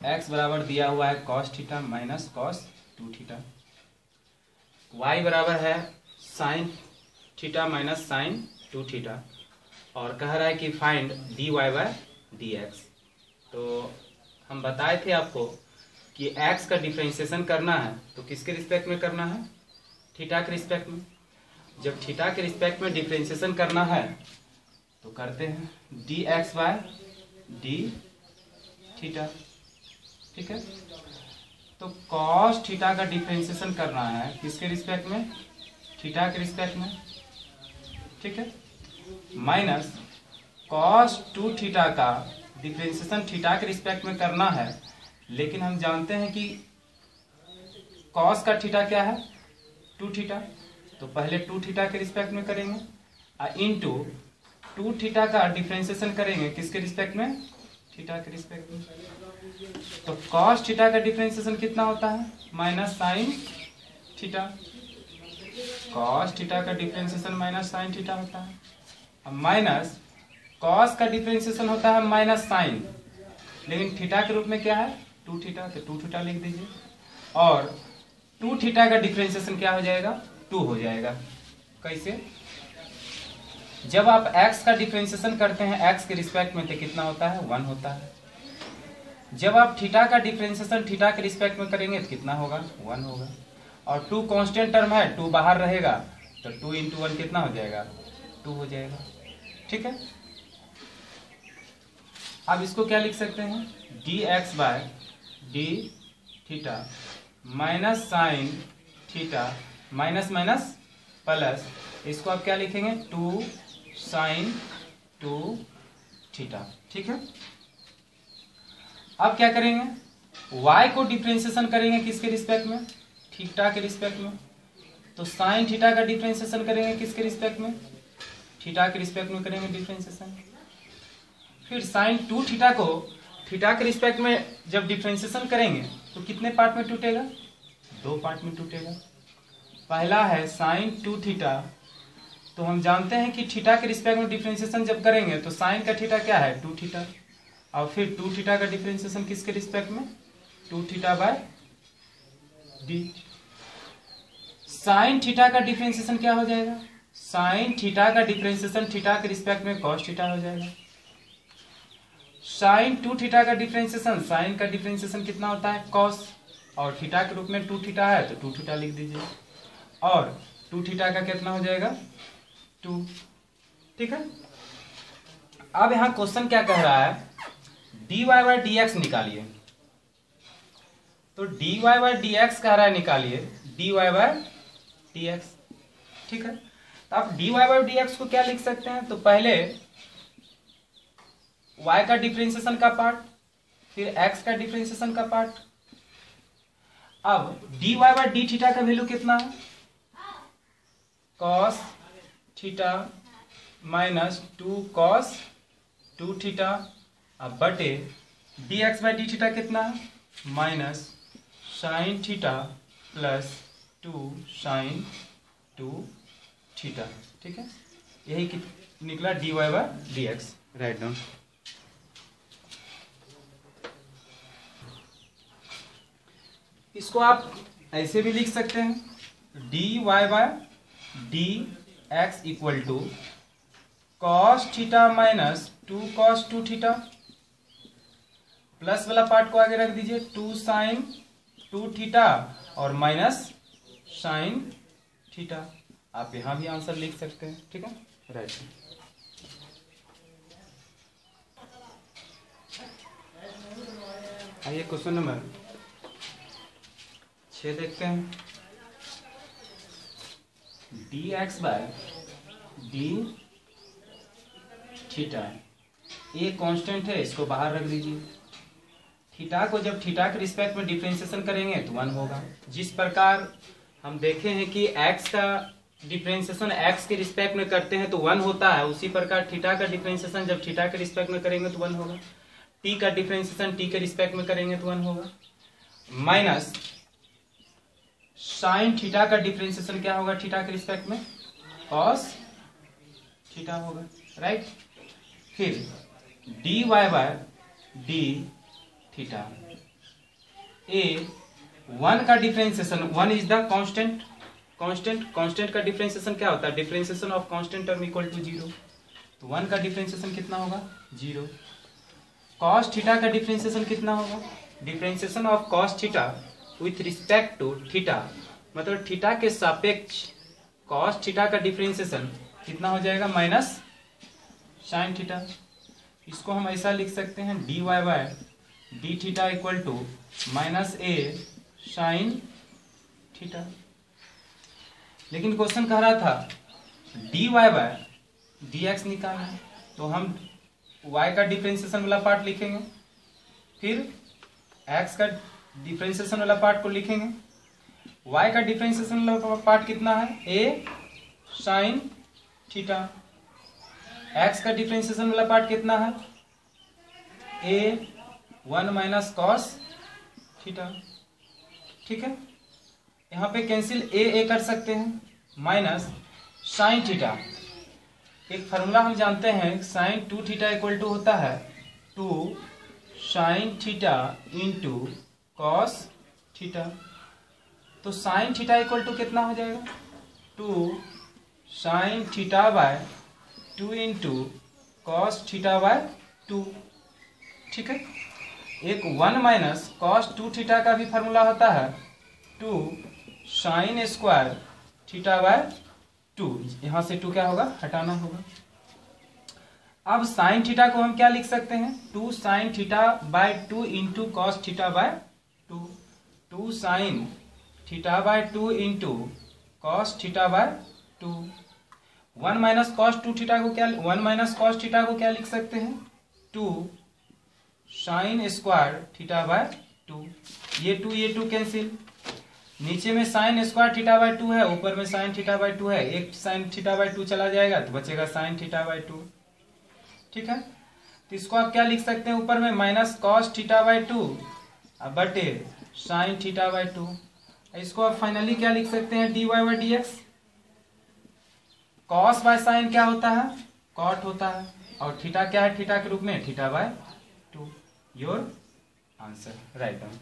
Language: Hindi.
x बराबर दिया हुआ है cos theta minus cos 2 theta, y बराबर है sin theta minus sin 2 theta, और कह रहा है कि फाइंड dy बाय dx। तो हम बताए थे आपको कि x का डिफरेंशिएशन करना है तो किसके रिस्पेक्ट में करना है, थीटा के रिस्पेक्ट में। जब थीटा के रिस्पेक्ट में डिफरेंशिएशन करना है तो करते हैं dx बाय डी थीटा, ठीक है। तो cos थीटा का डिफरेंशिएशन करना है किसके रिस्पेक्ट में, थीटा के रिस्पेक्ट में, ठीक है, माइनस cos 2 थीटा का डिफरेंशिएशन थीटा के रिस्पेक्ट में करना है, लेकिन हम जानते हैं कि cos का थीटा क्या है 2 थीटा, तो पहले 2 थीटा के रिस्पेक्ट में करेंगे इनटू 2 थीटा का डिफरेंशिएशन करेंगे किसके रिस्पेक्ट में, थीटा के रिस्पेक्ट में। तो cos थीटा का डिफरेंशिएशन कितना होता है, minus sine theta, cos theta का डिफरेंशिएशन माइनस साइन थीटा होता है। अब माइनस cos का डिफरेंशिएशन होता है माइनस साइन, लेकिन थीटा के रूप में क्या है 2 थीटा, तो 2 थीटा लिख दीजिए, और 2 थीटा का डिफरेंशिएशन क्या हो जाएगा 2 हो जाएगा। कैसे, जब आप x का डिफरेंशिएशन करते हैं x के रिस्पेक्ट में तो कितना होता है 1 होता है, जब आप थीटा का डिफरेंशिएशन थीटा के रिस्पेक्ट में करेंगे तो कितना होगा 1 होगा, और 2 कांस्टेंट टर्म है 2 बाहर रहेगा तो 2 इंटू 1 कितना हो जाएगा 2 हो जाएगा, ठीक है। अब इसको क्या लिख सकते हैं dx by d theta minus sine theta minus minus plus, इसको आप क्या लिखेंगे 2 साइन 2 थीटा, ठीक है। अब क्या करेंगे y को डिफरेंशिएशन करेंगे किसके रिस्पेक्ट में, थीटा के रिस्पेक्ट में, तो साइन थीटा का डिफरेंशिएशन करेंगे किसके रिस्पेक्ट में, थीटा के रिस्पेक्ट में करेंगे डिफरेंशिएशन। फिर साइन 2 थीटा को थीटा के रिस्पेक्ट में जब डिफरेंशिएशन करेंगे तो कितने पार्ट में टूटेगा 2 पार्ट में टूटेगा। पहला है साइन 2 थीटा, तो हम जानते हैं कि थीटा के रिस्पेक्ट में डिफरेंशिएशन जब करेंगे तो साइन का थीटा क्या है 2 थीटा, और फिर 2 थीटा का डिफरेंशिएशन किसके रिस्पेक्ट में 2 theta by D. Sign theta का डिफरेंशिएशन क्या हो जाएगा, साइन थीटा का डिफरेंशिएशन थीटा के रिस्पेक्ट में cos थीटा हो जाएगा। साइन 2 थीटा का डिफरेंशिएशन, साइन का डिफरेंशिएशन कितना होता है cos, और थीटा के रूप में 2 थीटा है तो 2 थीटा लिख दीजिए, और 2 थीटा का कितना हो जाएगा 2, ठीक है। अब यहां क्वेश्चन क्या कह रहा है dy बाय dx निकालिए, तो dy बाय dx कह रहा है निकालिए dy बाय dx, ठीक है। तो आप dy बाय dx को क्या लिख सकते हैं, तो पहले y का डिफरेंशिएशन का पार्ट, फिर x का डिफरेंशिएशन का पार्ट। अब dy बाय डी थीटा का वैल्यू कितना है cos theta minus 2 cos 2 theta, अब बटे dx बाय डी थीटा कितना है minus sine theta plus 2 sine 2 theta, ठीक है। यही निकला dy by dx, write down. इसको आप ऐसे भी लिख सकते हैं dy by d x equal to cos theta minus 2 cos 2 theta, plus वाला पार्ट को आगे रख दीजिए 2 साइन 2 थीटा और माइनस साइन थीटा। आप यहां भी आंसर लिख सकते हैं, ठीक है, राइट। आइए क्वेश्चन नंबर 6 देखते हैं। D x by d theta, ये कांस्टेंट है, इसको बाहर रख दीजिए। थीटा को जब थीटा के रिस्पेक्ट में डिफरेंशिएशन करेंगे तो 1 होगा। जिस प्रकार हम देखे हैं कि x का डिफरेंशिएशन x के रिस्पेक्ट में करते हैं तो 1 होता है, उसी प्रकार थीटा का डिफरेंशिएशन जब थीटा के रिस्पेक्ट में करेंगे तो 1 होगा। t का डिफरेंशिएशन t के रिस्पेक्ट में करेंगे तो 1 होगा। माइनस साइन थीटा का डिफरेंशिएशन क्या होगा थीटा के रिस्पेक्ट में cos थीटा होगा, राइट। फिर dy by d theta a one का differentiation, one is the constant, constant का डिफरेंशिएशन क्या होता है, differentiation of constant term equal to 0, तो 1 का डिफरेंशिएशन कितना होगा 0। कॉस थीटा का डिफरेंशिएशन कितना होगा, differentiation of cos theta with respect to theta, मतलब थीटा के सापेक्ष कॉस थीटा का डिफरेंशिएशन कितना हो जाएगा माइनस साइन थीटा। इसको हम ऐसा लिख सकते हैं dy by d theta equal to minus a sine theta. लेकिन क्वेश्चन कह रहा था dy बाय dx निकालना है, तो हम y का डिफरेंशिएशन वाला पार्ट लिखेंगे, फिर x का डिफरेंशिएशन वाला पार्ट को लिखेंगे। y का डिफरेंशिएशन वाला पार्ट कितना है a साइन थीटा, x का डिफरेंशिएशन वाला पार्ट कितना है a 1 माइनस कॉस थीटा। ठीक है, यहाँ पे कैंसिल a कर सकते हैं, माइनस साइन थीटा। एक फार्मूला हम जानते हैं साइन 2 थीटा इक्वल टू होता है 2 sine theta into cos theta. तो साइन थीटा इक्वल टू कितना हो जाएगा 2 sine theta by 2 into cos theta by 2। ठीक है, एक 1 माइनस कॉस 2 थीटा का भी फार्मूला होता है 2 साइन स्क्वायर थीटा बाय 2। यहां से 2 क्या होगा, हटाना होगा। अब साइन थीटा को हम क्या लिख सकते हैं 2 sine theta by 2 into cos theta by 2, 2 sine theta by 2 into cos theta by 2। 1 minus cos 2 theta को क्या, 1 माइनस कॉस थीटा को क्या लिख सकते हैं 2 साइन स्क्वायर थीटा बाय 2। ये 2 कैंसिल, नीचे में साइन स्क्वायर थीटा बाय 2 है, ऊपर में साइन थीटा बाय 2 है, एक साइन थीटा बाय 2 चला जाएगा तो बचेगा साइन थीटा बाय 2। ठीक है, तो इसको आप क्या लिख सकते हैं, ऊपर में माइनस कॉस थीटा बाय 2 बटे साइन थीटा बाय 2। इसको आप फाइनली क्या लिख सकते हैं dy by dx। Cos by sine क्या होता है, कॉट होता है, और थीटा क्या है, थीटा के रूप में theta by 2। Your answer, write down.